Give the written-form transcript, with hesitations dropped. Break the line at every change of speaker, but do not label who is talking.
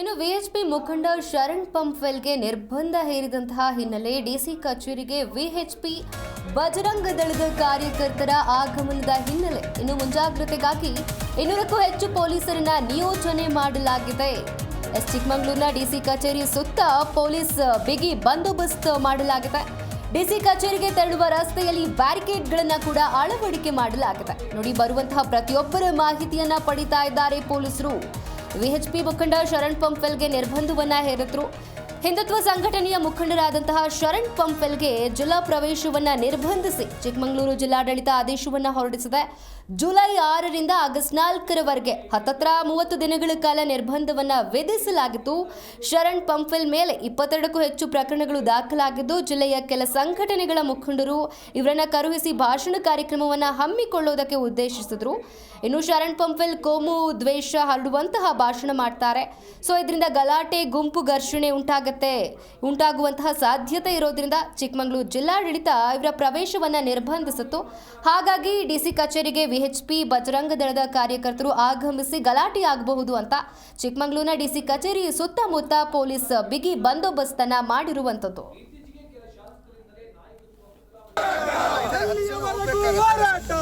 ಇನ್ನು ವಿಎಚ್ಪಿ ಮುಖಂಡ ಶರಣ್ ಪಂಪ್ವೆಲ್ಗೆ ನಿರ್ಬಂಧ ಹೇರಿದಂತಹ ಹಿನ್ನೆಲೆ ಡಿಸಿ ಕಚೇರಿಗೆ ವಿಎಚ್ಪಿ ಬಜರಂಗ ದಳದ ಕಾರ್ಯಕರ್ತರ ಆಗಮನದ ಹಿನ್ನೆಲೆ ಇನ್ನು ಮುಂಜಾಗ್ರತೆಗಾಗಿ 200ಕ್ಕೂ ಹೆಚ್ಚು ಪೊಲೀಸರನ್ನ ನಿಯೋಜನೆ ಮಾಡಲಾಗಿದೆ. ಚಿಕ್ಕಮಗಳೂರಿನ ಡಿಸಿ ಕಚೇರಿ ಸುತ್ತ ಪೊಲೀಸ್ ಬಿಗಿ ಬಂದೋಬಸ್ತ್ ಮಾಡಲಾಗಿದೆ. ಡಿಸಿ ಕಚೇರಿಗೆ ತೆರಳುವ ರಸ್ತೆಯಲ್ಲಿ ಬ್ಯಾರಿಕೇಡ್ಗಳನ್ನು ಕೂಡ ಅಳವಡಿಕೆ ಮಾಡಲಾಗಿದೆ. ನೋಡಿ, ಬರುವಂತಹ ಪ್ರತಿಯೊಬ್ಬರ ಮಾಹಿತಿಯನ್ನ ಪಡಿತಾ ಇದ್ದಾರೆ ಪೊಲೀಸರು. ವಿಎಚ್ಪಿ ಮುಖಂಡ ಶರಣ್ ಪಂಪ್ವೆಲ್ಗೆ ನಿರ್ಬಂಧವನ್ನ ಹೇರಿದ್ರು. ಹಿಂದುತ್ವ ಸಂಘಟನೆಯ ಮುಖಂಡರಾದಂತಹ ಶರಣ್ ಪಂಪ್ವೆಲ್ಗೆ ಜಿಲ್ಲಾ ಪ್ರವೇಶವನ್ನ ನಿರ್ಬಂಧಿಸಿ ಚಿಕ್ಕಮಗಳೂರು ಜಿಲ್ಲಾಡಳಿತ ಆದೇಶವನ್ನ ಹೊರಡಿಸಿದೆ. ಜುಲೈ 6ರಿಂದ ಆಗಸ್ಟ್ 4ರವರೆಗೆ ಹತ್ತತ್ರ 30 ದಿನಗಳ ಕಾಲ ನಿರ್ಬಂಧವನ್ನ ವಿಧಿಸಲಾಗಿತ್ತು. ಶರಣ್ ಪಂಪ್ವೆಲ್ ಮೇಲೆ 22ಕ್ಕೂ ಹೆಚ್ಚು ಪ್ರಕರಣಗಳು ದಾಖಲಾಗಿದ್ದು, ಜಿಲ್ಲೆಯ ಕೆಲ ಸಂಘಟನೆಗಳ ಮುಖಂಡರು ಇವರನ್ನ ಕರೆಸಿ ಭಾಷಣ ಕಾರ್ಯಕ್ರಮವನ್ನ ಹಮ್ಮಿಕೊಳ್ಳುವುದಕ್ಕೆ ಉದ್ದೇಶಿಸಿದ್ರು. ಇನ್ನು ಶರಣ್ ಪಂಪ್ವೆಲ್ ಕೋಮು ದ್ವೇಷ ಹರಡುವಂತಹ ಭಾಷಣ ಮಾಡ್ತಾರೆ. ಸೊ ಇದರಿಂದ ಗಲಾಟೆ, ಗುಂಪು ಘರ್ಷಣೆ ಉಂಟಾಗುವಂತಹ ಸಾಧ್ಯತೆ ಇರೋದ್ರಿಂದ ಚಿಕ್ಕಮಗಳೂರು ಜಿಲ್ಲಾಡಳಿತ ಇವರ ಪ್ರವೇಶವನ್ನ ನಿರ್ಬಂಧಿಸಿತ್ತು. ಹಾಗಾಗಿ ಡಿಸಿ ಕಚೇರಿಗೆ ವಿಎಚ್ಪಿ ಬಜರಂಗ ದಳದ ಕಾರ್ಯಕರ್ತರು ಆಗಮಿಸಿ ಗಲಾಟೆ ಆಗಬಹುದು ಅಂತ ಚಿಕ್ಕಮಗಳೂರಿನ ಡಿಸಿ ಕಚೇರಿ ಸುತ್ತಮುತ್ತ ಪೊಲೀಸ್ ಬಿಗಿ ಬಂದೋಬಸ್ತನ್ನ ಮಾಡಿರುವಂತದ್ದು.
ಹೋರಾಟ